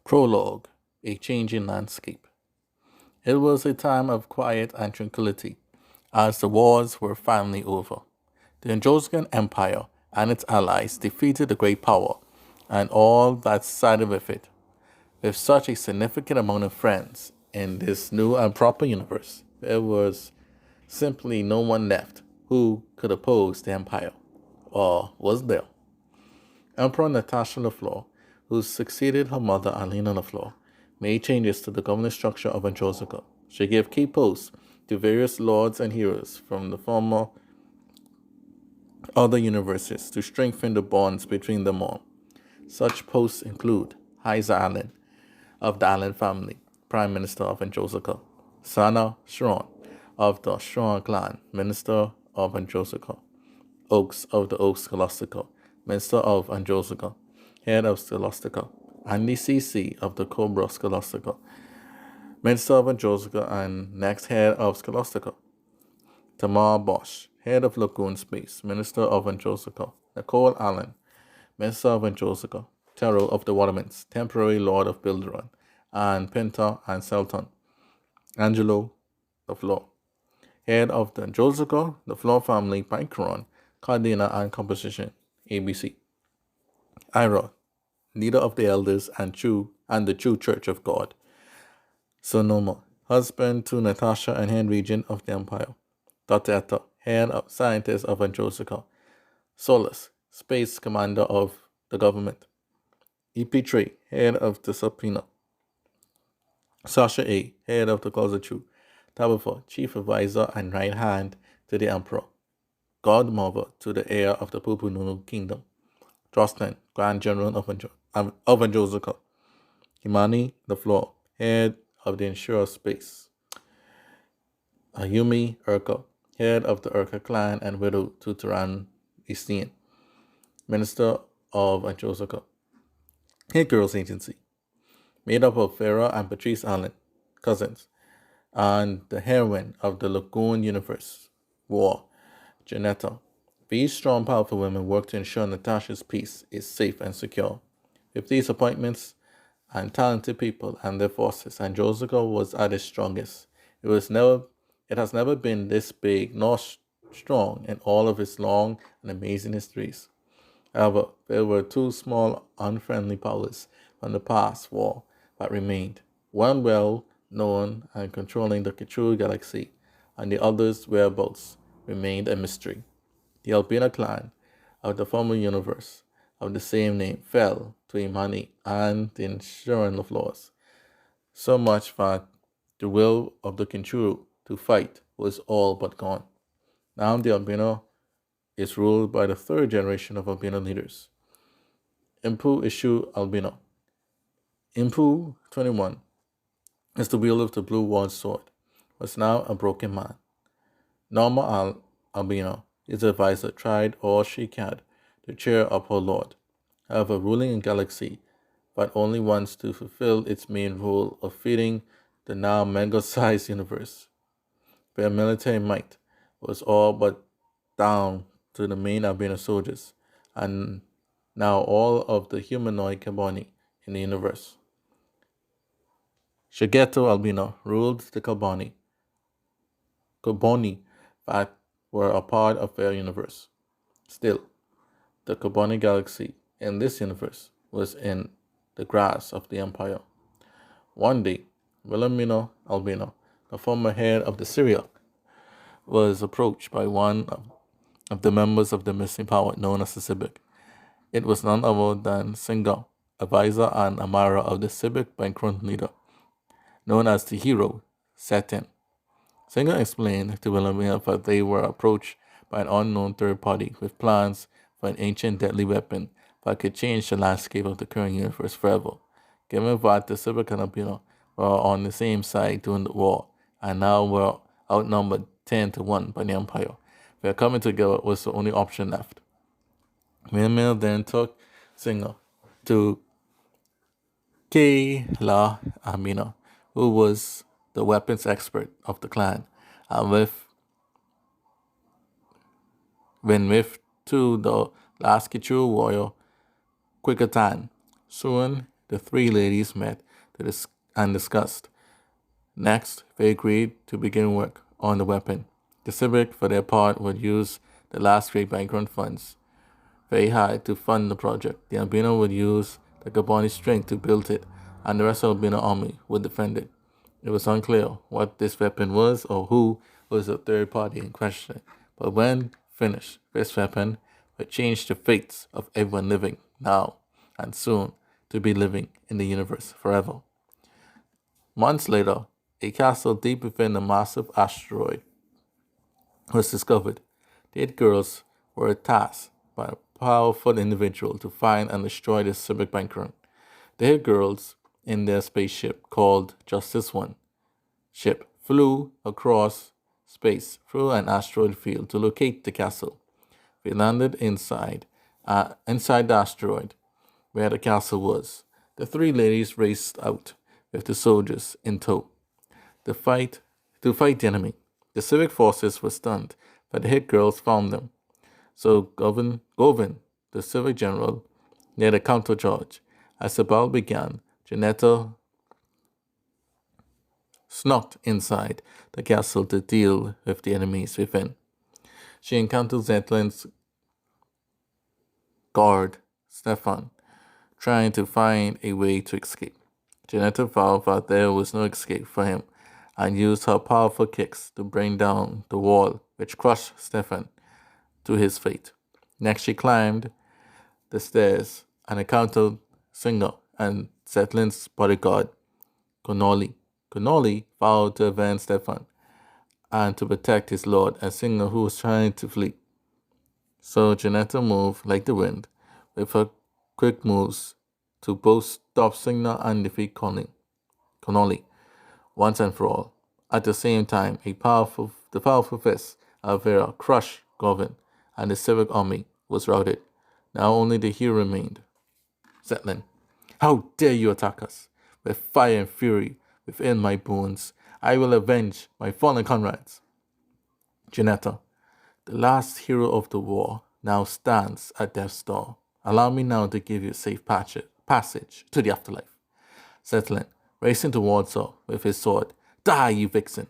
Prologue, a changing landscape. It was a time of quiet and tranquility, as the wars were finally over. The Androsican Empire and its allies defeated the great power and all that sided with it. With such a significant amount of friends in this new and proper universe, there was simply no one left who could oppose the Empire. Or was there? Emperor Natasha LaFleur, who succeeded her mother Alina LaFleur, made changes to the governing structure of Androsica. She gave key posts to various lords and heroes from the former other universes to strengthen the bonds between them all. Such posts include Heiza Allen of the Allen family, Prime Minister of Androsica; Sana Shron of the Shron clan, Minister of Androsica; Oaks of the Oaks Scholastica, Minister of Androsica, Head of Scholastica; Andy C.C. of the Cobra Scholastica, Minister of Androsica and next Head of Scholastica; Tamar Bosch, Head of Lagoon Space, Minister of Androsica; Nicole Allen, Minister of Androsica; Terrell of the Watermans, Temporary Lord of Bilderon, and Pinta and Selton; Angelo the Flor, Head of the Androsica, the Flor family, Pancaron, Cardina and Composition, ABC; Ira, leader of the elders and the True Church of God; Sonoma, husband to Natasha and head regent of the empire; Dr. Etta, head of scientist of Androsica; Solus, space commander of the government; EP3, head of the subpoena; Sasha A., head of the Closet True; Tabitha, chief advisor and right hand to the emperor; godmother to the heir of the Pupununu kingdom; Jocelyn, Grand General of Androsica; Himani the Floor, head of the Insurer Space; Ayumi Urka, head of the Urka clan and widow to Turan Istine, Minister of Androsica; Hit Girls Agency, made up of Farah and Patrice Allen, cousins, and the heroine of the Lagoon Universe War, Janetta. These strong, powerful women work to ensure Natasha's peace is safe and secure. With these appointments and talented people and their forces, Androsica was at its strongest. It has never been this big nor strong in all of its long and amazing histories. However, there were two small, unfriendly powers from the past war that remained. One well known and controlling the Kichu galaxy, and the other's whereabouts remained a mystery. The Albina clan of the former universe of the same name fell to Imani and the Inshuran of laws, so much that the will of the Kinchuru to fight was all but gone. Now the Albino is ruled by the third generation of Albino leaders, Impu Ishu Albino. Impu 21 is the wielder of the blue wand sword, was now a broken man. Norma Albino, his advisor, tried all she could to cheer up her lord, however, ruling a galaxy but only wants to fulfill its main role of feeding the now mega-sized universe. Their military might was all but down to the main Albino soldiers, and now all of the humanoid Caboni in the universe. Shigeto Albino ruled the Carboni that were a part of their universe. Still, the Carboni galaxy in this universe was in the grasp of the Empire. One day, Wilhelmino Albino, the former head of the Syria, was approached by one of the members of the missing power known as the Civic. It was none other than Singa, advisor and Amara of the Civic Bankrupt leader, known as the hero, Satin. Singer explained to Wilhelmina that they were approached by an unknown third party with plans for an ancient deadly weapon that could change the landscape of the current universe forever. Given that the Civic and Albino were on the same side during the war and now were outnumbered 10 to 1 by the Empire, their coming together was the only option left. Wilhelmina then took Singer to K. La Amina, who was the weapons expert of the clan, and with to the last Kichu warrior, Quikatan. Soon the three ladies met and discussed. Next, they agreed to begin work on the weapon. The Civic, for their part, would use the last great bank funds they had to fund the project. The Albino would use the Gaboni strength to build it, and the rest of the Albino army would defend it. It was unclear what this weapon was or who was the third party in question, but when finished, this weapon would change the fates of everyone living now and soon to be living in the universe forever. Months later, a castle deep within a massive asteroid was discovered. The 8 girls were tasked by a powerful individual to find and destroy the civic banker. The 8 girls, in their spaceship called Justice One ship, flew across space through an asteroid field to locate the castle. They landed inside the asteroid where the castle was. The three ladies raced out with the soldiers in tow to fight the enemy. The civic forces were stunned, but the 8 girls found them. So Govin, the civic general, led a countercharge. As the battle began, Janetta snuck inside the castle to deal with the enemies within. She encountered Zetlin's guard, Stefan, trying to find a way to escape. Janetta vowed that there was no escape for him and used her powerful kicks to bring down the wall, which crushed Stefan to his fate. Next, she climbed the stairs and encountered Singer and Zetlin's bodyguard, Connolly. Connolly vowed to avenge Stefan and to protect his lord and Singer, who was trying to flee. So Janetta moved like the wind with her quick moves to both stop Singer and defeat Connolly once and for all. At the same time, the powerful fist of Vera crushed Govin, and the civic army was routed. Now only the hero remained. Zetlin, how dare you attack us? With fire and fury within my bones, I will avenge my fallen comrades. Janetta, the last hero of the war, now stands at death's door. Allow me now to give you a safe passage to the afterlife. Zetlin, racing towards her with his sword. Die, you vixen!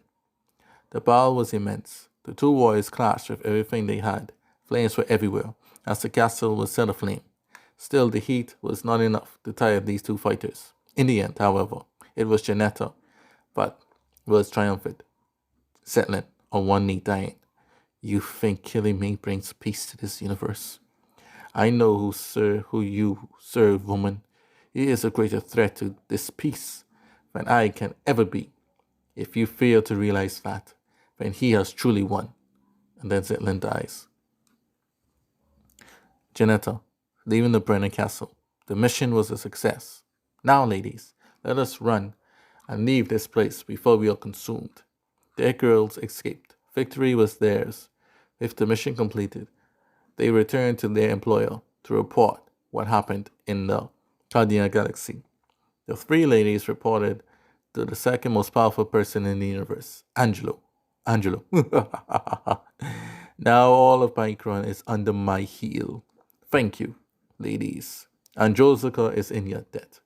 The battle was immense. The two warriors clashed with everything they had. Flames were everywhere, as the castle was set aflame. Still, the heat was not enough to tire these two fighters. In the end, however, it was Janetta that was triumphant. Zetlin, on one knee, dying. You think killing me brings peace to this universe? I know who you serve, woman. He is a greater threat to this peace than I can ever be. If you fail to realize that, then he has truly won. And then Zetlin dies. Janetta, leaving the Brennan Castle. The mission was a success. Now, ladies, let us run and leave this place before we are consumed. The 8 girls escaped. Victory was theirs. With the mission completed, they returned to their employer to report what happened in the Cardian Galaxy. The three ladies reported to the second most powerful person in the universe, Angelo. Angelo. Now all of Micron is under my heel. Thank you, ladies. Androsica is in your debt.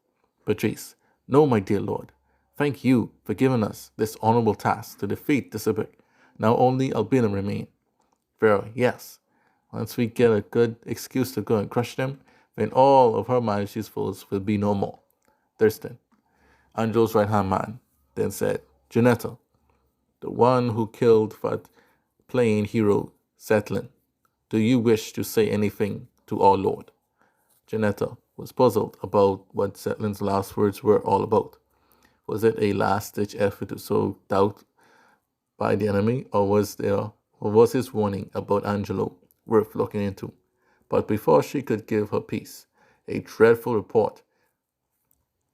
Patrice, no, my dear lord. Thank you for giving us this honorable task to defeat the Civic. Now only Albina remain. Vera, yes. Once we get a good excuse to go and crush them, then all of Her Majesty's foes will be no more. Thurston, Angel's right-hand man, then said, Janetta, the one who killed that plain hero, Zetlin, do you wish to say anything to our lord? Janetta was puzzled about what Zetlin's last words were all about. Was it a last-ditch effort to sow doubt by the enemy, or was his warning about Angelo worth looking into? But before she could give her peace, a dreadful report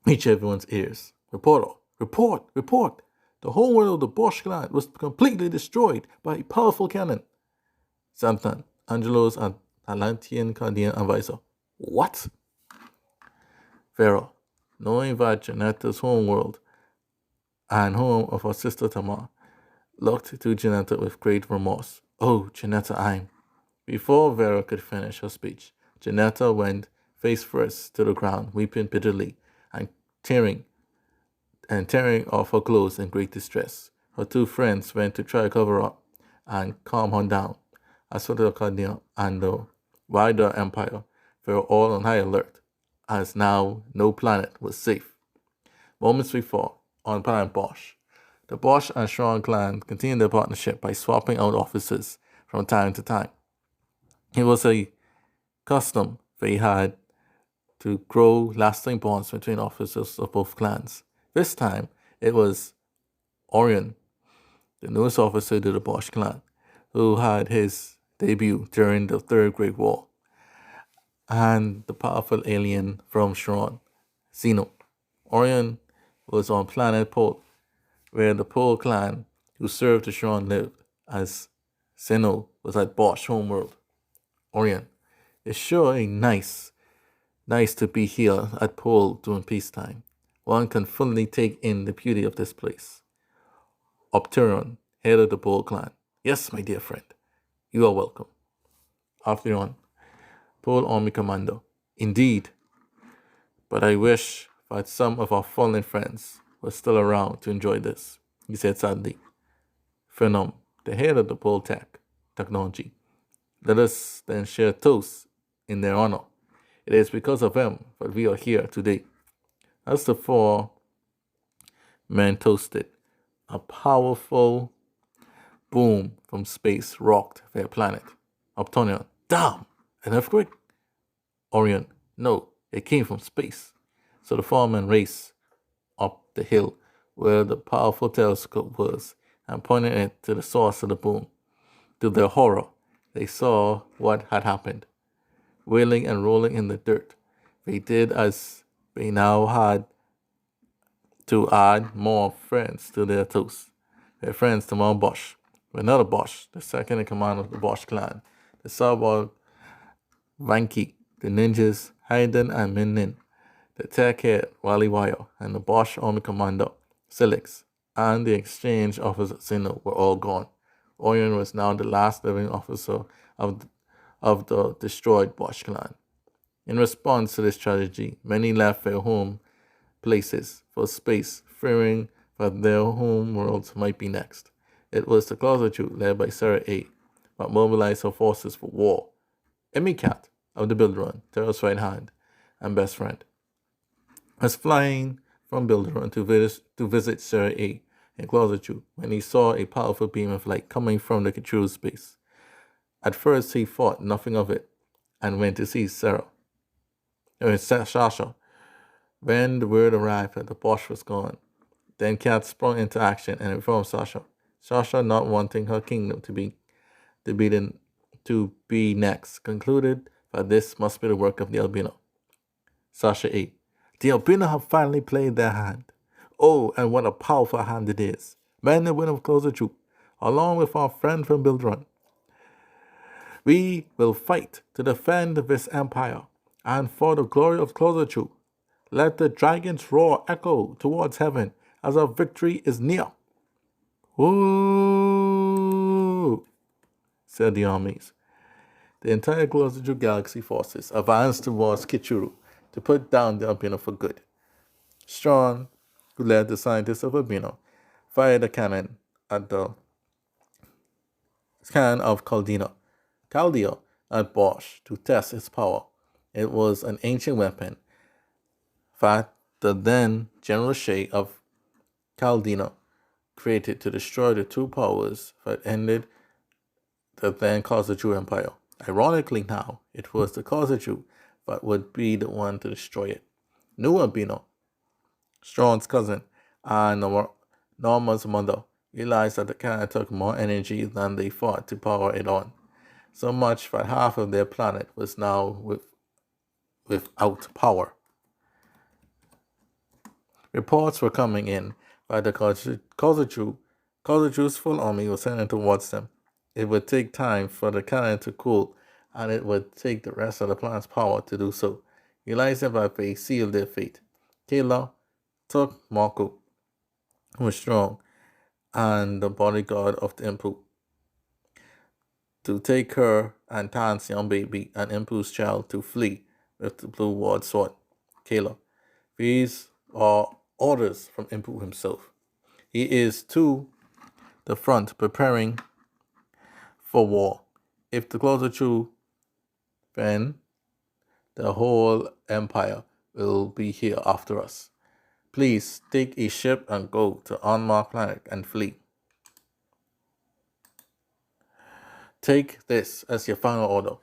reached everyone's ears. Reporter, report, report! The whole world of the Bosch clan was completely destroyed by a powerful cannon. Xanthan, Angelo's Atlantean Cardian advisor. What? Vera, knowing that Janetta's home world and home of her sister Tamar, looked to Janetta with great remorse. Oh, Janetta, I'm... Before Vera could finish her speech, Janetta went face first to the ground, weeping bitterly, and tearing tearing off her clothes in great distress. Her two friends went to try to cover up and calm her down. As for the Cardinal and the wider empire, they were all on high alert, as now no planet was safe. Moments before, on planet Bosch, the Bosch and Strong clan continued their partnership by swapping out officers from time to time. It was a custom they had to grow lasting bonds between officers of both clans. This time, it was Orion, the newest officer to the Bosch clan, who had his debut during the Third Great War, and the powerful alien from Shron, Xeno. Orion was on planet Pole, where the Pole clan who served the Shron lived, as Xeno was at Bosch homeworld. Orion, it's sure a nice to be here at Pole during peacetime. One can fully take in the beauty of this place. Opteron, head of the Pole clan. Yes, my dear friend, you are welcome. Opteron, Pole Army Commander. Indeed, but I wish that some of our fallen friends were still around to enjoy this, he said sadly. Phenom, the head of the Pole technology. Let us then share toast in their honor. It is because of them that we are here today. As the four men toasted, a powerful boom from space rocked their planet. Optonion, damn! An earthquake? Orion, no, it came from space. So the four men raced up the hill where the powerful telescope was and pointed it to the source of the boom. To their horror, they saw what had happened. Wailing and rolling in the dirt, they did as they now had to add more friends to their toast. Their friends to Mount Bosch. Another Bosch, the second in command of the Bosch clan, the Sabal Vanki, the ninjas Hayden and Min, the tech head Wally Wire, and the Bosch army commander Silix, and the exchange officer Sino were all gone. Orion was now the last living officer of the destroyed Bosch clan. In response to this tragedy, many left their home places for space, fearing that their home worlds might be next. It was the Closet Troop, led by Sarah A., that mobilized her forces for war. Emmy Cat of the Builderun, Terra's right hand and best friend, was flying from Builderun to visit Sarah A. in Closet Troop when he saw a powerful beam of light coming from the control space. At first, he thought nothing of it and went to see Sasha. When the word arrived that the Bosch was gone, then Cat sprung into action and informed Sasha. Sasha, not wanting her kingdom to be next, concluded that this must be the work of the albino. Sasha A. The albino have finally played their hand. Oh, and what a powerful hand it is. Men and women of Closer Troop, along with our friend from Buildrun, we will fight to defend this empire, and for the glory of Closer Troop, let the dragon's roar echo towards heaven as our victory is near. Woo! Said the armies. The entire Closer Troop galaxy forces advanced towards Kichuru to put down the albino for good. Strong, who led the scientists of albino, fired a cannon at the cannon of Chaldea at Bosch to test its power. It was an ancient weapon that the then General Shea of Chaldea created to destroy the two powers that ended the then Khazar Empire. Ironically now, it was the Khazar that would be the one to destroy it. New Albino, Strong's cousin, and Norma's mother realized that the cannon took more energy than they thought to power it on. So much that half of their planet was now without power. Reports were coming in that the Khazar's full army was sending towards them. It would take time for the cannon to cool, and it would take the rest of the planet's power to do so. Realizing that they sealed their fate, Kayla took Marco, who was strong, and the bodyguard of the Impu, to take her and Tan's young baby and Impu's child to flee with the blue ward sword, Kayla. These are orders from Impu himself. He is to the front preparing for war. If the closer true, then the whole empire will be here after us. Please take a ship and go to unmarked planet and flee. Take this as your final order.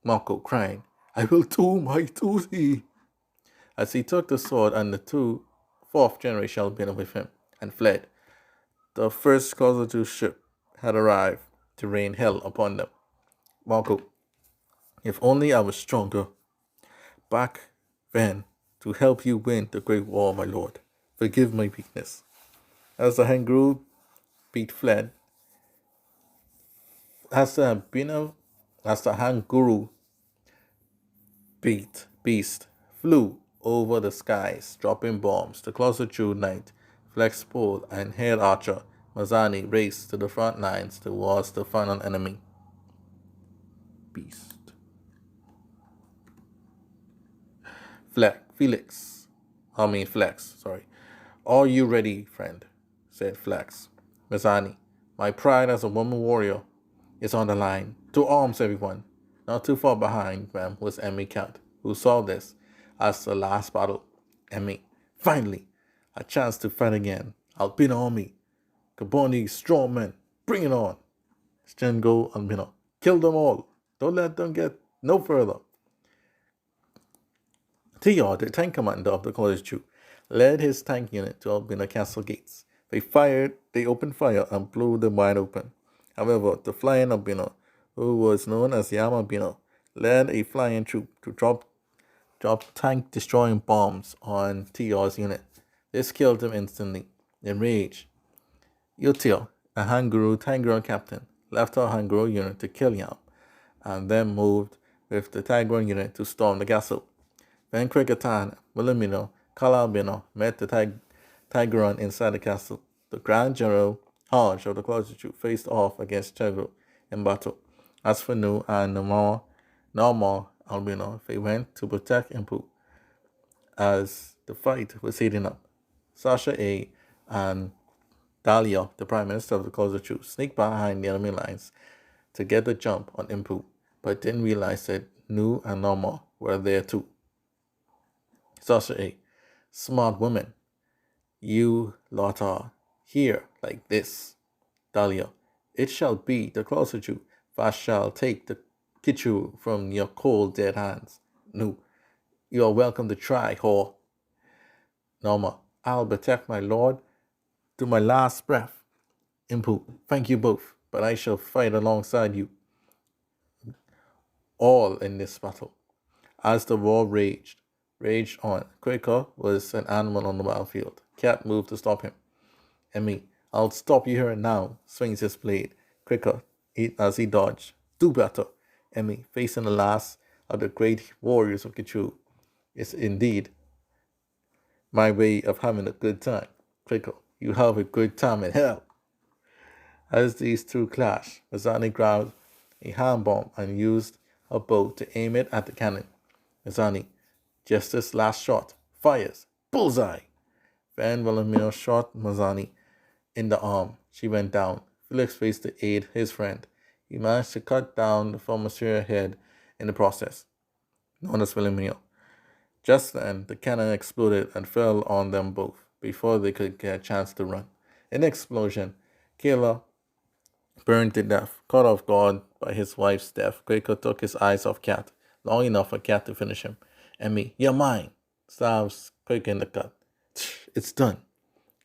Marco crying, I will do my duty. As he took the sword and the two fourth generation albino with him and fled, the first Kozutu ship had arrived to rain hell upon them. Marco, if only I was stronger back then to help you win the Great War, my lord. Forgive my weakness. As the Hangru beat fled, as the Hanguru beast flew over the skies, dropping bombs, the closer true knight, flex pole, and head archer Mazani raced to the front lines towards the final enemy. Beast. Flex, sorry. Are you ready, friend? Said Flex. Mazani, my pride as a woman warrior is on the line. To arms, everyone. Not too far behind them was Emmy Cat, who saw this as the last battle. Emmy, finally, a chance to fight again. Albino army. Kaboni, strong men. Bring it on. Stengo, Albino. Kill them all. Don't let them get no further. Tio, the tank commander of the college troop, led his tank unit to Albino castle gates. They opened fire and blew them wide open. However, the flying albino, who was known as Yamabino, led a flying troop to drop tank-destroying bombs on Tio's unit. This killed him instantly. Enraged, Yutio, a Tangrun captain, left our Hanguru unit to kill Yam, and then moved with the Tangrun unit to storm the castle. Then Krikatan, Wilhelmino, Kalabino met the Tigron inside the castle. The Grand General Hodge of the closer troop faced off against Chegro in battle. As for Nu and Normal Albino, they went to protect Impu as the fight was heating up. Sasha A. and Dahlia, the Prime Minister of the closer troop, sneaked behind the enemy lines to get the jump on Impu, but didn't realize that Nu and Normal were there too. Sasha A. Smart woman. You lot are here like this. Dahlia. It shall be the closer you. I shall take the Kichu from your cold dead hands. Nu. You are welcome to try, whore. Norma. I'll protect my lord to my last breath. Impu. Thank you both, but I shall fight alongside you all in this battle. As the war raged on. Quaker was an animal on the battlefield. Cat moved to stop him. Emmy, I'll stop you here and now, swings his blade. Quaker, as he dodged. Do better. Emmy, facing the last of the great warriors of Kichu, is indeed my way of having a good time. Quaker, you have a good time in hell. As these two clashed, Mazani grabbed a hand bomb and used a bow to aim it at the cannon. Mazani, just this last shot, fires, bullseye. Van Wilhelmino shot Mazani in the arm. She went down. Felix faced to aid his friend. He managed to cut down the former Syria head in the process, known as Wilhelmino. Just then, the cannon exploded and fell on them both before they could get a chance to run. In the explosion, Kayla burned to death. Caught off guard by his wife's death, Quaker took his eyes off Cat, long enough for Cat to finish him. Emmy, you're mine. Stabs Quaker in the gut. It's done.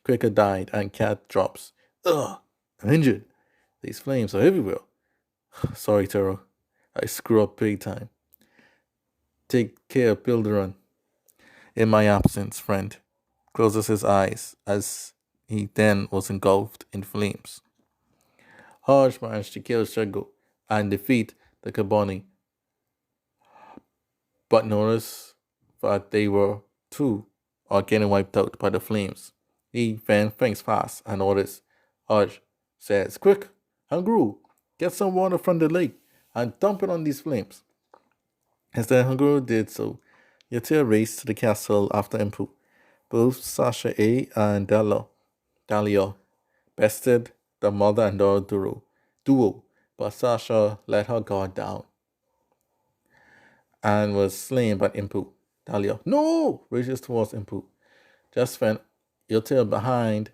Quaker died and Cat drops. Ugh, I'm injured. These flames are everywhere. Sorry, Taro. I screw up big time. Take care, Pilderon. In my absence, friend. Closes his eyes as he then was engulfed in flames. Hodge managed to kill Shego and defeat the Kaboni, but noticed that they were too are getting wiped out by the flames. He then thinks fast and orders. Hodge says, Quick, Hungru, get some water from the lake and dump it on these flames. As the Hungru did so, Yatir raced to the castle after Impu, Both Sasha A and Dalia bested the mother and daughter duo, but Sasha let her guard down and was slain by Impu. Dalia, no! Rages towards Impu. Just when Yotil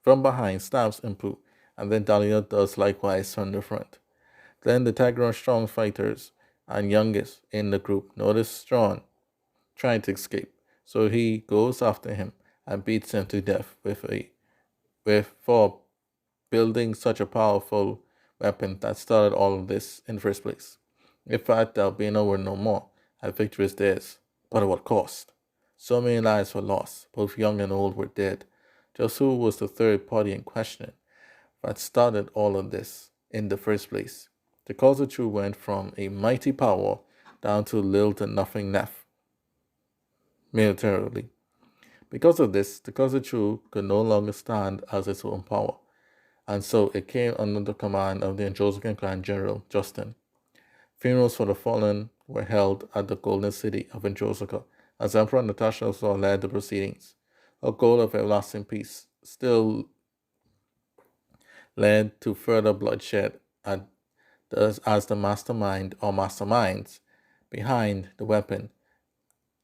from behind stabs Impu, and then Dahlia does likewise from the front. Then the Tigron strong fighters and youngest in the group notice Strawn trying to escape, so he goes after him and beats him to death for building such a powerful weapon that started all of this in the first place. In fact, the Albino were no more, and victory is theirs. But at what cost? So many lives were lost, both young and old were dead. Just who was the third party in question that started all of this in the first place? The Kazuchu went from a mighty power down to little to nothing left militarily. Because of this, the Kazuchu could no longer stand as its own power, and so it came under the command of the Anjosukan clan general, Justin. Funerals for the fallen were held at the Golden City of Anjosuka, as Emperor Natasha led the proceedings. A goal of everlasting peace still led to further bloodshed as the mastermind or masterminds behind the weapon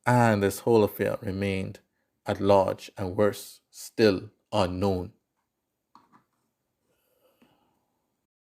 and this whole affair remained at large and worse, still unknown.